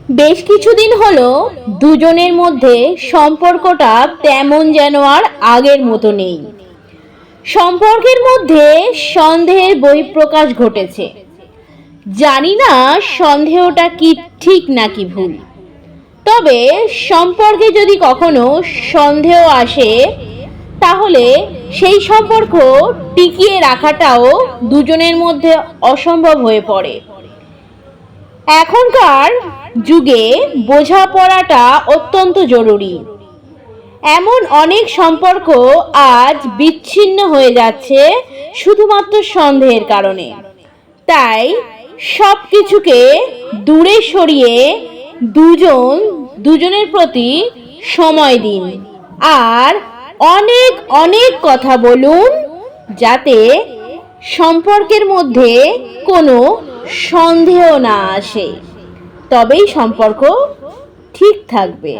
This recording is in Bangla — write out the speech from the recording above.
বেশ কিছুদিন হলো দুজনের মধ্যে সম্পর্কটা তেমন যেন আর আগের মতো নেই। সম্পর্কের মধ্যে সন্দেহের বহিঃপ্রকাশ ঘটেছে। জানি না সন্দেহটা কি ঠিক নাকি ভুল, তবে সম্পর্কে যদি কখনো সন্দেহ আসে তাহলে সেই সম্পর্ক টিকিয়ে রাখাটাও দুজনের মধ্যে অসম্ভব হয়ে পড়ে। এখনকার যুগে বোঝাপড়াটা অত্যন্ত জরুরি। এমন অনেক সম্পর্ক আজ বিচ্ছিন্ন হয়ে যাচ্ছে শুধুমাত্র সন্দেহের কারণে। তাই সব কিছুকে দূরে সরিয়ে দুজনের প্রতি সময় দিন আর অনেক অনেক কথা বলুন, যাতে সম্পর্কের মধ্যে কোনো সন্দেহ না আসে। তবেই সম্পর্ক ঠিক থাকবে।